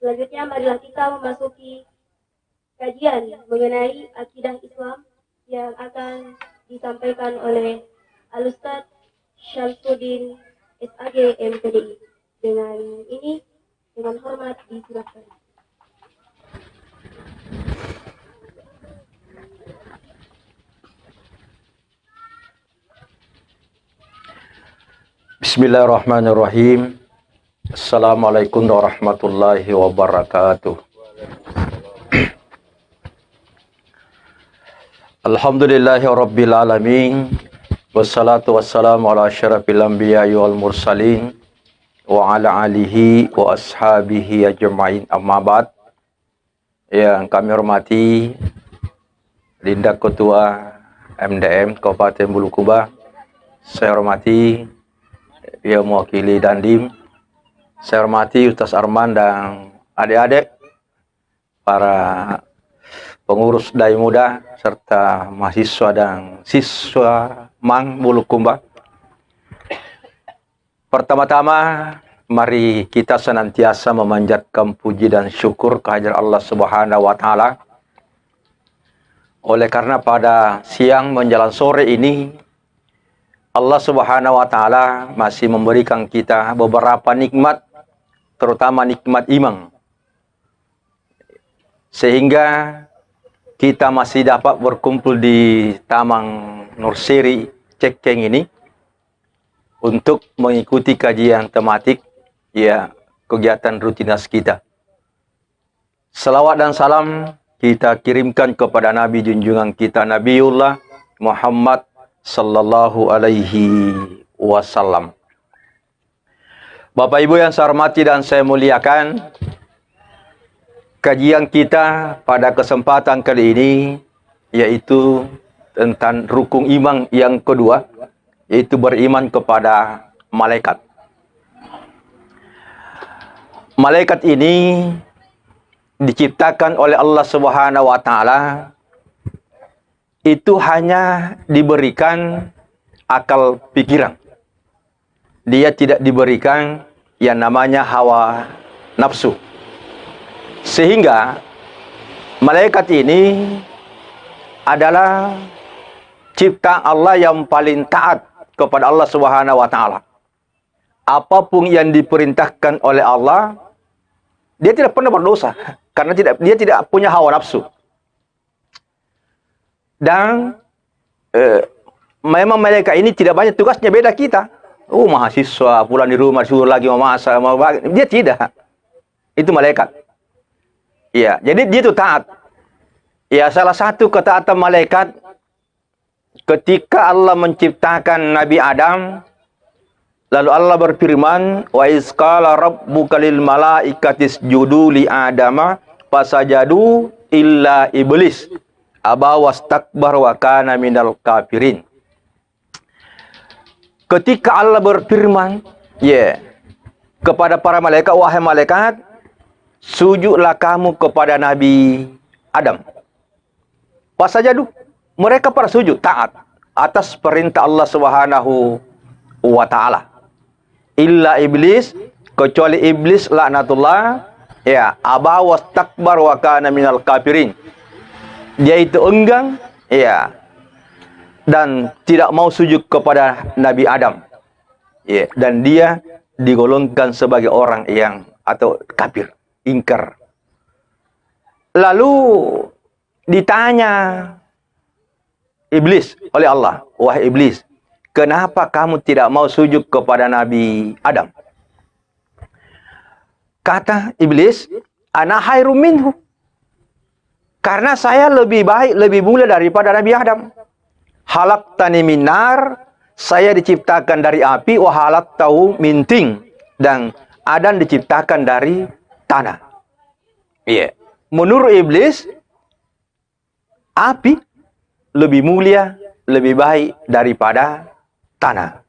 Selanjutnya marilah kita memasuki kajian mengenai akidah Islam yang akan disampaikan oleh Al-Ustaz Syamsuddin SAG MPDI. Dengan hormat disilakan. Bismillahirrahmanirrahim. Assalamualaikum warahmatullahi wabarakatuh. Alhamdulillahi rabbil alamin. Wassalatu wassalamu ala asyrafil anbiya'i wal mursalin wa ala alihi wa ashabihi ajma'in, amma ba'd. Yang kami hormati Linda Ketua MDM Kabupaten Bulukumba, saya hormati yang mewakili Dandim, saya hormati Ustaz Arman dan adik-adik, para pengurus Dai Muda, serta mahasiswa dan siswa MAN Bulukumba. Pertama-tama, mari kita senantiasa memanjatkan puji dan syukur kehadirat Allah Subhanahu wa Ta'ala. Oleh karena pada siang menjelang sore ini, Allah Subhanahu wa Ta'ala masih memberikan kita beberapa nikmat, terutama nikmat iman, sehingga kita masih dapat berkumpul di Taman Nurseri Cekeng ini untuk mengikuti kajian tematik, ya, kegiatan rutinitas kita. Salawat dan salam kita kirimkan kepada Nabi junjungan kita, Nabiullah Muhammad sallallahu alaihi wasallam. Bapak Ibu yang saya hormati dan saya muliakan, kajian kita pada kesempatan kali ini yaitu tentang rukun iman yang kedua, yaitu beriman kepada malaikat. Malaikat ini diciptakan oleh Allah Subhanahu wa Ta'ala, itu hanya diberikan akal pikiran. Dia tidak diberikan yang namanya hawa nafsu. Sehingga malaikat ini adalah ciptaan Allah yang paling taat kepada Allah Subhanahu wa Ta'ala. Apapun yang diperintahkan oleh Allah, dia tidak pernah berdosa, karena dia tidak punya hawa nafsu. Dan memang malaikat ini tidak banyak tugasnya, beda kita. Mahasiswa pulang di rumah suruh lagi memasak, dia tidak. Itu malaikat. Ya, jadi dia itu taat. Ya, salah satu ketaatan malaikat ketika Allah menciptakan Nabi Adam, lalu Allah berfirman, wa iz qala rabbuka lil malaikati isjudu li adama fasajadu illa iblis aba wastakbar wa kana minal kafirin. Ketika Allah berfirman, kepada para malaikat, wahai malaikat, sujudlah kamu kepada Nabi Adam. Fasajadu, mereka para sujud, taat atas perintah Allah Subhanahu wa Ta'ala. Illa iblis, kecuali iblis laknatullah, aba wastakbar wa kana minal kafirin. Dia itu enggan, dan tidak mau sujud kepada Nabi Adam. Dan dia digolongkan sebagai orang yang atau kafir, ingkar. Lalu ditanya iblis oleh Allah, wahai iblis, kenapa kamu tidak mau sujud kepada Nabi Adam? Kata iblis, ana khairum minhu. Karena saya lebih baik, lebih mulia daripada Nabi Adam. Halaqtani min nar, saya diciptakan dari api, wa halaqtahu min tin, dan Adam diciptakan dari tanah. Menurut iblis, api lebih mulia, lebih baik daripada tanah.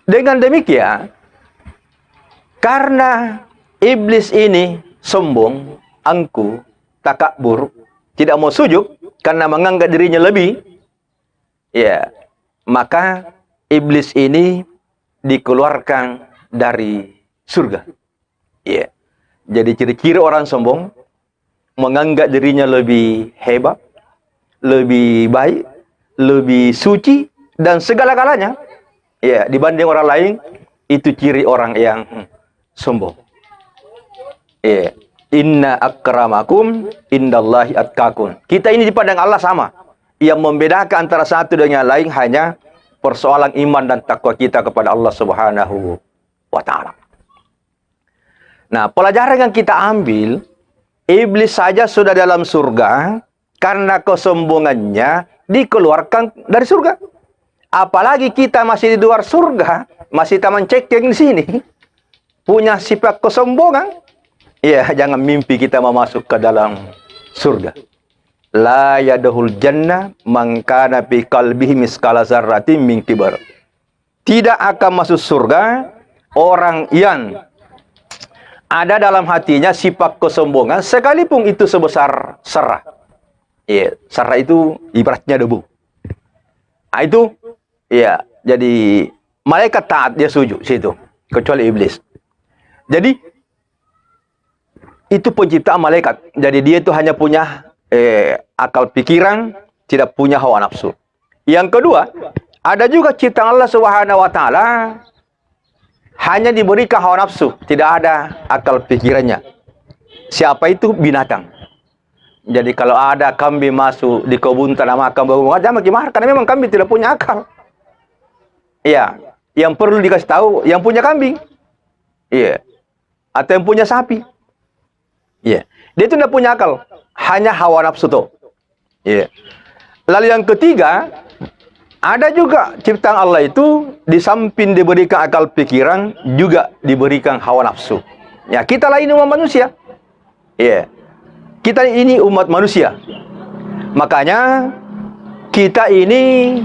Dengan demikian, karena iblis ini sombong, angkuh, takabur, tidak mau sujud karena menganggap dirinya lebih, maka iblis ini dikeluarkan dari surga. Jadi ciri-ciri orang sombong, menganggap dirinya lebih hebat, lebih baik, lebih suci, dan segala-galanya ya dibanding orang lain. Itu ciri orang yang sombong. Ya. Inna akramakum indallahi atqakum. Kita ini dipandang Allah sama. Yang membedakan antara satu dengan lain hanya persoalan iman dan takwa kita kepada Allah Subhanahu wa taala. Nah, pelajaran yang kita ambil, iblis saja sudah dalam surga karena kesombongannya dikeluarkan dari surga. Apalagi kita masih di luar surga, masih taman cekeng di sini, punya sifat kesombongan. Ya, jangan mimpi kita mau masuk ke dalam surga. La yadkhul jannah man kana fi qalbihi miskala dzarratin min kibar. Tidak akan masuk surga orang yang ada dalam hatinya sifat kesombongan sekalipun itu sebesar serah. Ya, serah itu ibaratnya debu. Nah, itu ya, jadi malaikat taat dia sujud situ, kecuali iblis. Jadi itu penciptaan malaikat. Jadi dia itu hanya punya akal pikiran, tidak punya hawa nafsu. Yang kedua, ada juga ciptaan Allah Subhanahu wa taala hanya diberikan hawa nafsu, tidak ada akal pikirannya. Siapa itu? Binatang. Jadi kalau ada kambing masuk di kebun tanah makan bau jangan gimana, karena memang kambing tidak punya akal. Iya, yang perlu dikasih tahu yang punya kambing. Iya. Atau yang punya sapi. Iya. Dia itu tidak punya akal, hanya hawa nafsu tuh. Iya. Lalu yang ketiga, ada juga ciptaan Allah itu di samping diberikan akal pikiran juga diberikan hawa nafsu. Ya, kita lah ini umat manusia. Iya. Kita ini umat manusia. Makanya kita ini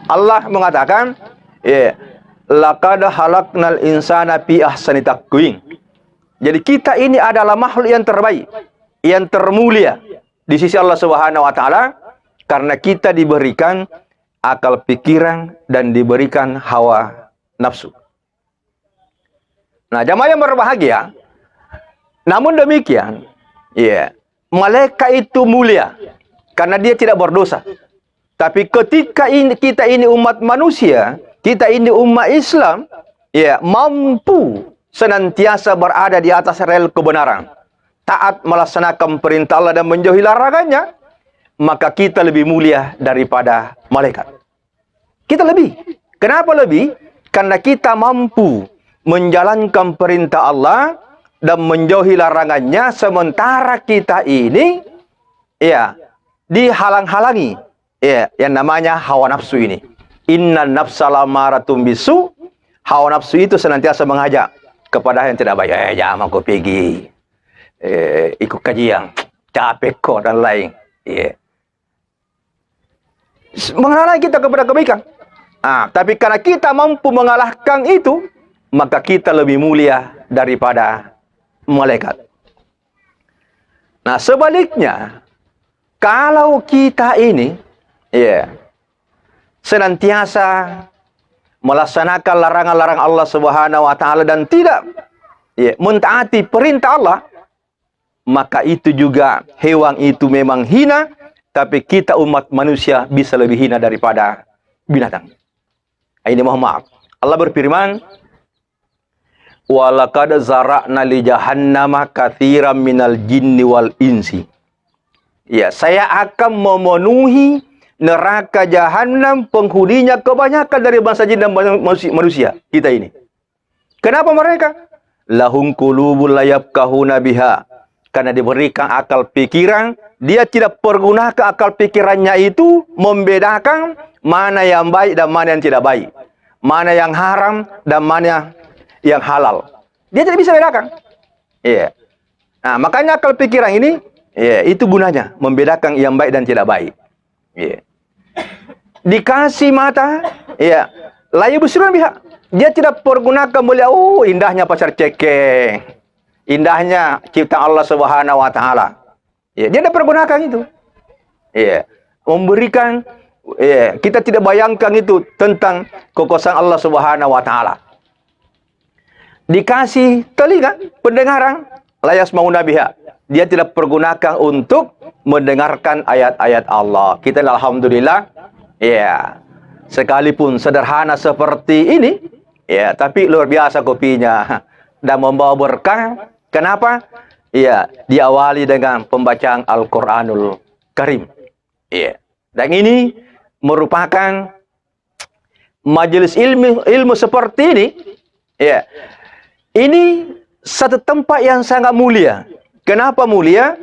Allah mengatakan, ya, laqad khalaqnal insana fi ahsani taqwim. Jadi kita ini adalah makhluk yang terbaik, yang termulia di sisi Allah Subhanahu wa taala karena kita diberikan akal pikiran dan diberikan hawa nafsu. Nah, jamaah yang berbahagia, namun demikian, ya, malaikat itu mulia karena dia tidak berdosa. Tapi ketika kita ini umat manusia, kita ini umat Islam, ya, mampu senantiasa berada di atas rel kebenaran, taat melaksanakan perintah Allah dan menjauhi larangannya, maka kita lebih mulia daripada malaikat. Kita lebih. Kenapa lebih? Karena kita mampu menjalankan perintah Allah dan menjauhi larangannya, sementara kita ini ya dihalang-halangi ya yang namanya hawa nafsu ini. Innan nafsa lamaratun bisu. Hawa nafsu itu senantiasa mengajak kepada yang tidak baik. Jangan kau pergi. Ikut kajian. Capek kok dan lain. Menghalangi kita kepada kebaikan. Tapi karena kita mampu mengalahkan itu, maka kita lebih mulia daripada malaikat. Nah, sebaliknya, kalau kita ini senantiasa melaksanakan larangan-larangan Allah Subhanahu wa taala dan tidak mentaati perintah Allah, maka itu juga hewan itu memang hina, tapi kita umat manusia bisa lebih hina daripada binatang. Ini mohon maaf. Allah berfirman, "Wa laqad zara'na li jahannama katsiran minal jinni wal insi." Ya, saya akan memenuhi neraka jahanam penghuninya kebanyakan dari bangsa jin dan manusia kita ini. Kenapa mereka? Lahum qulubul la yafqahuna biha. Karena diberikan akal pikiran, dia tidak pergunakan akal pikirannya itu membedakan mana yang baik dan mana yang tidak baik, mana yang haram dan mana yang halal. Dia tidak bisa bedakan. Iya. Nah, makanya akal pikiran ini itu gunanya membedakan yang baik dan tidak baik. Iya. Dikasih mata, layu busrun pihak. Dia tidak pergunakan mulia, indahnya pasar cekeng, indahnya ciptaan Allah Subhanahu wa taala. Dia tidak pergunakan itu. Memberikan, kita tidak bayangkan itu tentang kekuasaan Allah Subhanahu wa taala. dikasih telinga, pendengaran, layas mauna biha. Dia tidak pergunakan untuk mendengarkan ayat-ayat Allah. Kita alhamdulillah, ya, sekalipun sederhana seperti ini, ya, tapi luar biasa kopinya dan membawa berkah. Kenapa? Ya, diawali dengan pembacaan Al-Quranul Karim. Ya, dan ini merupakan majelis ilmu seperti ini. Ya, ini satu tempat yang sangat mulia. Kenapa mulia?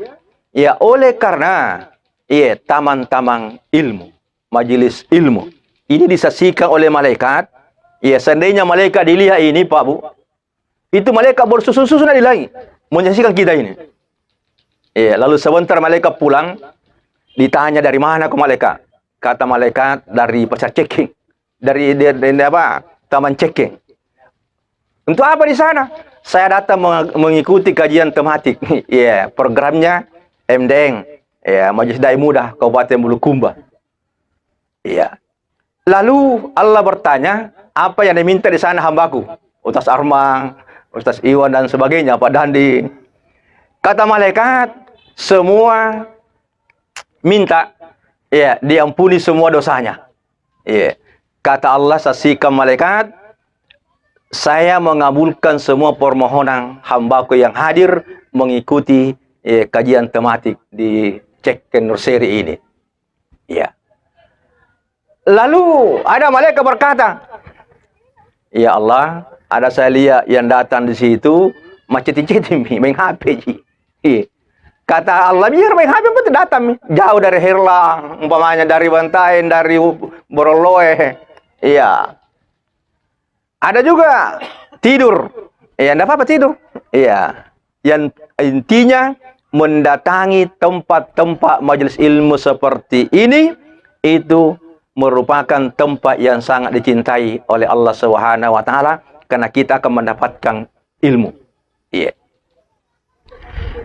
Ya, oleh karena ya, taman-taman ilmu, majelis ilmu. Ini disaksikan oleh malaikat. Ya, seandainya malaikat dilihat ini, Pak Bu, itu malaikat bersusun-susun di langit menyaksikan kita ini. Ya, lalu sebentar malaikat pulang, ditanya dari mana ke malaikat. Kata malaikat dari pasar checking, dari apa? Taman checking. Untuk apa di sana? Saya datang mengikuti kajian tematik. Ya, programnya MDN, ya, Majelis Dai Muda Kabupaten Bulukumba. Ya. Lalu Allah bertanya, apa yang diminta di sana hambaku? Ustaz Armang, Ustaz Iwan dan sebagainya, Pak Dandi. Kata malaikat, semua minta ya diampuni semua dosanya. Ya. Kata Allah, saksikan malaikat, saya mengabulkan semua permohonan hambaku yang hadir mengikuti kajian tematik di Cek Nurseri ini. Ya. Lalu ada malaikat berkata, ya Allah, ada saya lihat yang datang di situ macet-macet main HP. Kata Allah, biar main HP betul datang jauh dari Herlang, umpamanya dari Bantaeng, dari Boroloe. Iya. Ada juga tidur. Ya, enggak apa-apa tidur. Iya. Yang intinya mendatangi tempat-tempat majelis ilmu seperti ini itu merupakan tempat yang sangat dicintai oleh Allah Subhanahu wa taala karena kita akan mendapatkan ilmu. Iya.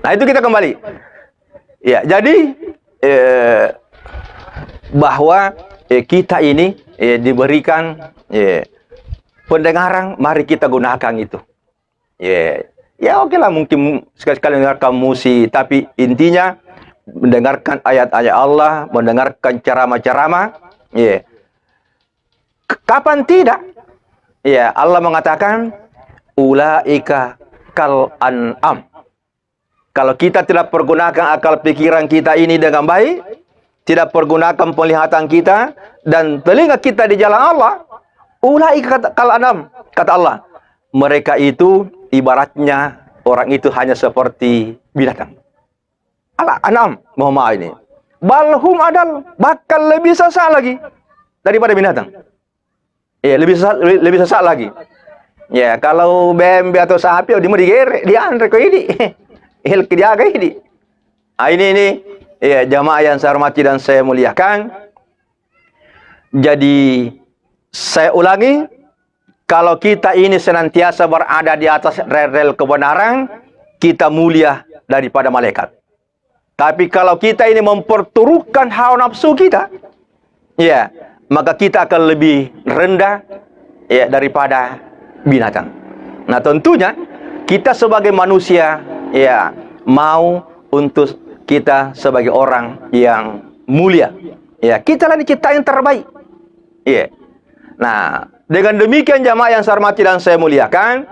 Nah, itu kita kembali. Ya, jadi bahwa kita ini diberikan pendengaran, mari kita gunakan itu. Ya oke lah, mungkin sekali-sekali mendengarkan musik, tapi intinya mendengarkan ayat-ayat Allah, mendengarkan ceramah-ceramah. Kapan tidak? Ya, Allah mengatakan ulaika kal an'am. Kalau kita tidak pergunakan akal pikiran kita ini dengan baik, tidak pergunakan penglihatan kita dan telinga kita di jalan Allah, ulaika kal an'am, kata Allah, mereka itu ibaratnya orang itu hanya seperti binatang. An'am, mohon maaf ini. Balhum adal, bakal lebih sesat lagi daripada binatang. Ya, lebih sesat lagi. Ya, kalau bembe atau sapi di digere, diantre kok ini. Il diaga ini. Ini ya jamaah yang saya hormati dan saya muliakan. Jadi saya ulangi, kalau kita ini senantiasa berada di atas rel kebenaran, kita mulia daripada malaikat. Tapi kalau kita ini memperturutkan hawa nafsu kita, ya, maka kita akan lebih rendah ya daripada binatang. Nah, tentunya kita sebagai manusia ya mau untuk kita sebagai orang yang mulia. Ya, kita lah dicipta yang terbaik. Ya. Nah, dengan demikian jamaah yang saya hormati dan saya muliakan,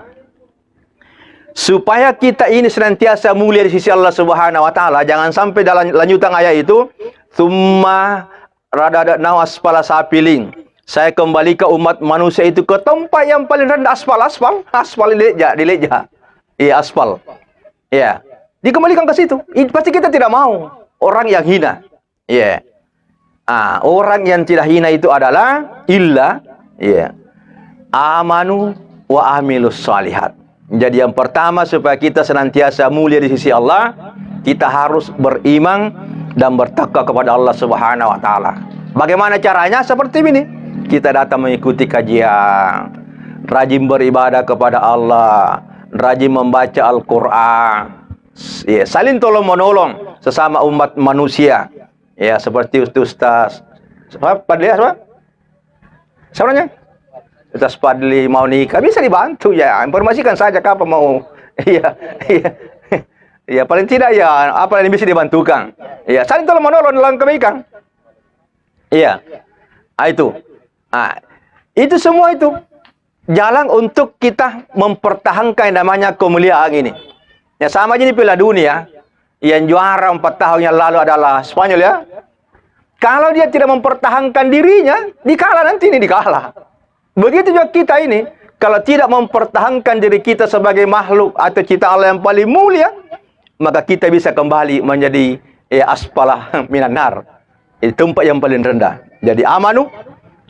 supaya kita ini senantiasa mulia di sisi Allah Subhanahu wa taala, jangan sampai dalam lanjutan ayat itu, "Tsumma radadnahu asfala sapiling." Saya kembali ke umat manusia itu ke tempat yang paling rendah, aspal di leja. Iya, aspal. Ya. Dikembalikan ke situ. Pasti kita tidak mau orang yang hina. Ya. Orang yang tidak hina itu adalah illa amanu wa amilus shalihat. Jadi yang pertama, supaya kita senantiasa mulia di sisi Allah, kita harus beriman dan bertakwa kepada Allah Subhanahu wa taala. Bagaimana caranya? Seperti ini. Kita datang mengikuti kajian, rajin beribadah kepada Allah, rajin membaca Al-Qur'an. Ya, saling tolong menolong sesama umat manusia. Ya, seperti Ustaz. Siapa? Siapa namanya? Ustaz Fadli mau nikah, bisa dibantu ya. Informasikan saja kapan mau. Iya, iya. Ya paling tidak ya apa yang bisa dibantukan. Ya, saling tolong menolong dalam kebaikan. Iya. Itu. Itu semua itu jalan untuk kita mempertahankan yang namanya kemuliaan ini. Ya sama aja di Piala Dunia yang juara 4 tahun yang lalu adalah Spanyol ya. Kalau dia tidak mempertahankan dirinya, dikalah nanti ini dikalah. Begitu juga kita ini, kalau tidak mempertahankan diri kita sebagai makhluk atau cipta Allah yang paling mulia, maka kita bisa kembali menjadi aspalah minan nar. Itu tempat yang paling rendah. Jadi amanu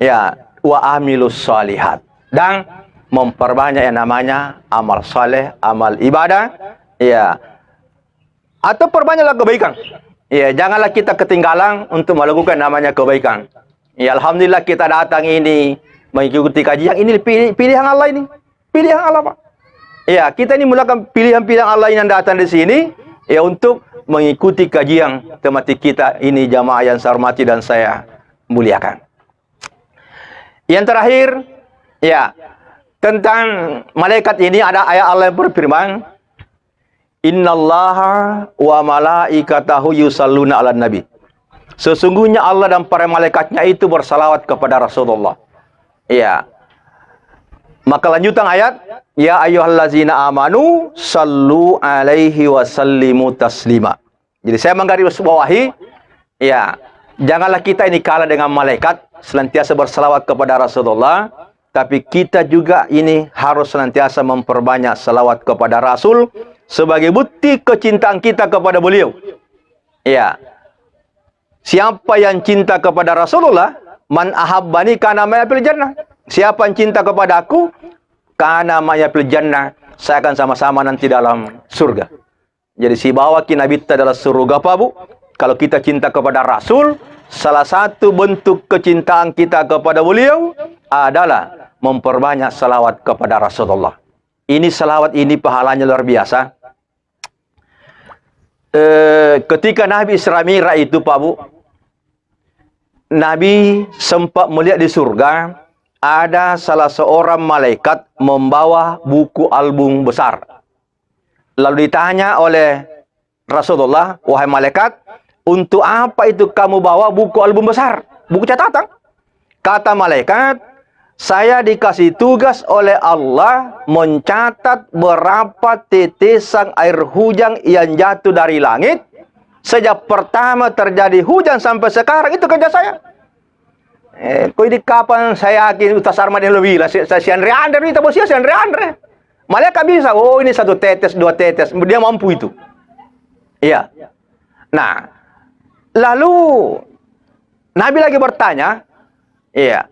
ya wa amilus shalihat, dan memperbanyak yang namanya amal saleh, amal ibadah ya. Atau perbanyaklah kebaikan. Ya, janganlah kita ketinggalan untuk melakukan namanya kebaikan. Ya, alhamdulillah kita datang ini mengikuti kajian ini pilihan Allah ini. Pilihan Allah, Pak. Ya, kita ini mulakan pilihan-pilihan Allah yang datang di sini ya untuk mengikuti kajian tematik kita ini, jamaah yang saya hormati dan saya muliakan. Yang terakhir ya, tentang malaikat ini ada ayat Allah yang berfirman, Innallaha wa malaikatahu yusalluna 'alan nabi. Sesungguhnya Allah dan para malaikatnya itu bersalawat kepada Rasulullah. Ya. Maka lanjutan ayat, ya ayyuhallazina amanu sallu alaihi wa sallimu taslima. Jadi saya menggarisbawahi ya, janganlah kita ini kalah dengan malaikat, senantiasa bersalawat kepada Rasulullah, tapi kita juga ini harus senantiasa memperbanyak salawat kepada Rasul sebagai bukti kecintaan kita kepada beliau. Ya. Siapa yang cinta kepada Rasulullah, man ahabbani kana maya fil jannah. Siapa yang cinta kepada aku, kana maya fil jannah, saya akan sama-sama nanti dalam surga. Jadi si bawa Nabi kita dalam surga apa, Bu? Kalau kita cinta kepada Rasul, salah satu bentuk kecintaan kita kepada beliau adalah memperbanyak salawat kepada Rasulullah. Ini salawat ini pahalanya luar biasa. Ketika Nabi Isra Mi'raj itu, Pak Bu, Nabi sempat melihat di surga ada salah seorang malaikat membawa buku album besar. Lalu ditanya oleh Rasulullah, wahai malaikat, untuk apa itu kamu bawa buku album besar, buku catatan? Kata malaikat, saya dikasih tugas oleh Allah mencatat berapa tetesan air hujan yang jatuh dari langit sejak pertama terjadi hujan sampai sekarang. Itu kerja saya. Kau ini kapan saya yakin Ustaz Arman yang lebih lah. Saya si Andre Andre, kita bosnya si Andre Andre. Malaikat bisa, oh ini 1 tetes, 2 tetes, dia mampu itu. Iya. Nah, lalu Nabi lagi bertanya, iya.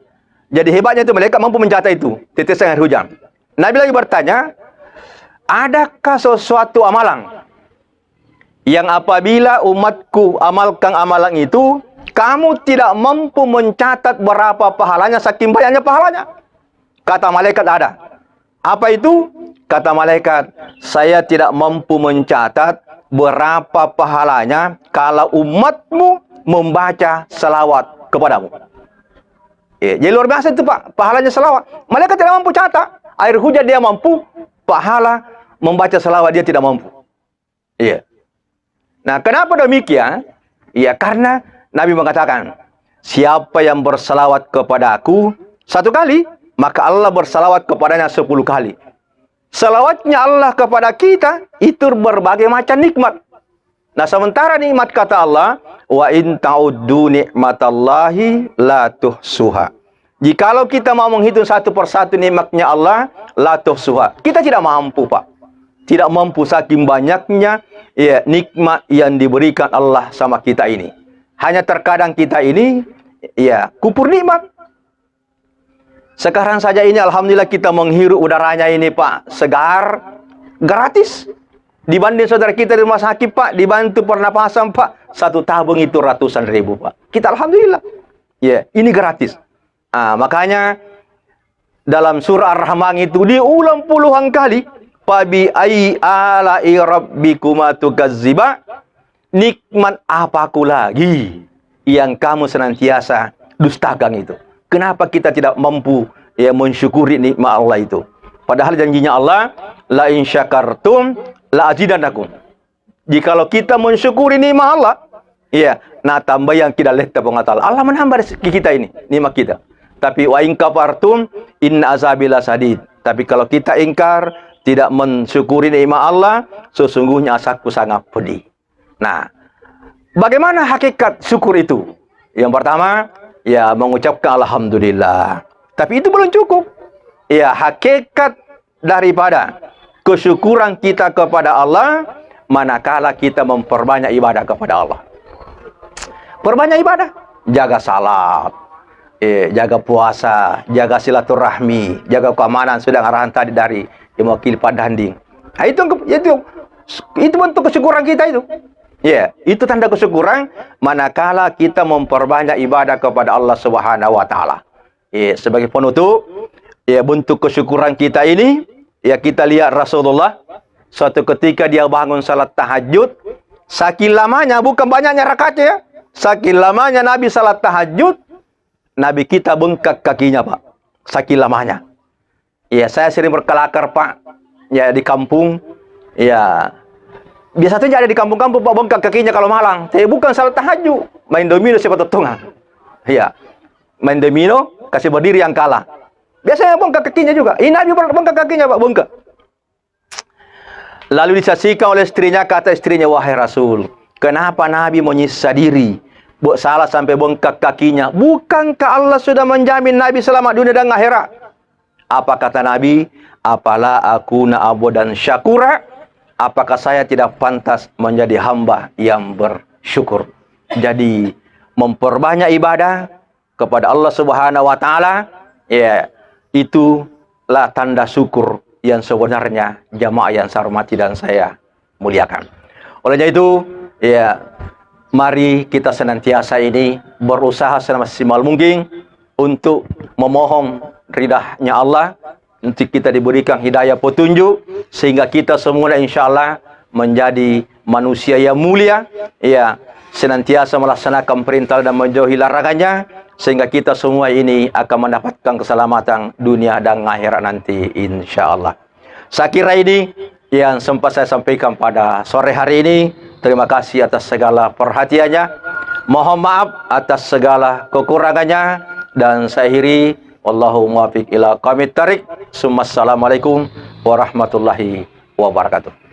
Jadi hebatnya itu malaikat mampu mencatat itu, tetesan air hujan. Nabi lagi bertanya, adakah sesuatu amalan yang apabila umatku amalkan amalan itu, kamu tidak mampu mencatat berapa pahalanya saking banyaknya pahalanya? Kata malaikat ada. Apa itu? Kata malaikat, saya tidak mampu mencatat berapa pahalanya kalau umatmu membaca selawat kepadamu. Jadi luar biasa itu, Pak, pahalanya selawat. Malaikat tidak mampu catat. Air hujan dia mampu, pahala membaca selawat dia tidak mampu. Iya. Nah, kenapa demikian? Iya, karena Nabi mengatakan, siapa yang berselawat kepada aku 1 kali, maka Allah berselawat kepadanya 10 kali. Selawatnya Allah kepada kita itu berbagai macam nikmat. Nah, sementara nikmat kata Allah, wa in ta'uddu nikmatallahi la tuhsuha. Jikalau kita mau menghitung satu persatu nikmatnya Allah, la tuhsuha. Kita tidak mampu, Pak. Tidak mampu saking banyaknya ya nikmat yang diberikan Allah sama kita ini. Hanya terkadang kita ini ya kupur nikmat. Sekarang saja ini alhamdulillah kita menghirup udaranya ini, Pak, segar, gratis. Dibanding saudara kita di rumah sakit, Pak, dibantu pernapasan, Pak, 1 tabung itu ratusan ribu, Pak. Kita alhamdulillah. Ya, ini gratis. Makanya dalam surah Ar-Rahman itu diulang puluhan kali, Fabi ai ala'i rabbikuma tukazziba. Nikmat apaku lagi yang kamu senantiasa dustakan itu? Kenapa kita tidak mampu ya mensyukuri nikmat Allah itu. Padahal janjinya Allah, la in syakartum la azidannakum. Jikalau kita mensyukuri nikmat Allah, ya, nah tambah yang kita lihat Allah. Allah menambah rezeki kita ini, nikmat kita. Tapi wa in kafartum inna azabi lasadid. Tapi kalau kita ingkar, tidak mensyukuri nikmat Allah, sesungguhnya azabku sangat pedih. Nah, bagaimana hakikat syukur itu? Yang pertama, ya mengucapkan alhamdulillah. Tapi itu belum cukup. Ya, hakikat daripada kesyukuran kita kepada Allah manakala kita memperbanyak ibadah kepada Allah. Perbanyak ibadah, jaga salat, jaga puasa, jaga silaturahmi, jaga keamanan, sedang arahan tadi dari mewakili Pak Danding. Nah, itu bentuk kesyukuran kita itu. Ya, itu tanda kesyukuran manakala kita memperbanyak ibadah kepada Allah Subhanahu wa taala. Ya, sebagai penutup, ya bentuk kesyukuran kita ini, ya kita lihat Rasulullah suatu ketika dia bangun salat tahajud, saking lamanya, bukan banyaknya rakaatnya ya. Saking lamanya Nabi salat tahajud, Nabi kita bengkak kakinya, Pak. Saking lamanya. Ya, saya sering berkelakar, Pak. Ya, di kampung. Ya, biasanya ada di kampung-kampung, Pak, bengkak kakinya kalau malang. Saya bukan salat tahajud. Main domino siapa tetungan. Ya, main domino, kasih berdiri yang kalah. Biasanya bengkak kakinya juga. Ini Nabi bengkak kakinya, Pak, bengkak. Lalu disaksikan oleh istrinya, kata istrinya, wahai Rasul, kenapa Nabi menyiksa diri? Buat salah sampai bengkak kakinya. Bukankah Allah sudah menjamin Nabi selamat dunia dan akhirat? Apa kata Nabi? Apalah aku na'abudan syakura? Apakah saya tidak pantas menjadi hamba yang bersyukur? Jadi memperbanyak ibadah kepada Allah Subhanahu wa taala, ya, itulah tanda syukur yang sebenarnya jamaah yang saya hormati dan saya muliakan. Olehnya itu, ya, mari kita senantiasa ini berusaha semaksimal mungkin untuk memohon ridhanya Allah, untuk kita diberikan hidayah petunjuk, sehingga kita semua insyaAllah menjadi manusia yang mulia, ya, senantiasa melaksanakan perintah dan menjauhi larangannya, sehingga kita semua ini akan mendapatkan keselamatan dunia dan akhirat nanti insyaAllah. Saya kira ini yang sempat saya sampaikan pada sore hari ini. Terima kasih atas segala perhatiannya. Mohon maaf atas segala kekurangannya. Dan saya akhiri, wallahu muwaffiq ila aqwamit thariq. Assalamualaikum warahmatullahi wabarakatuh.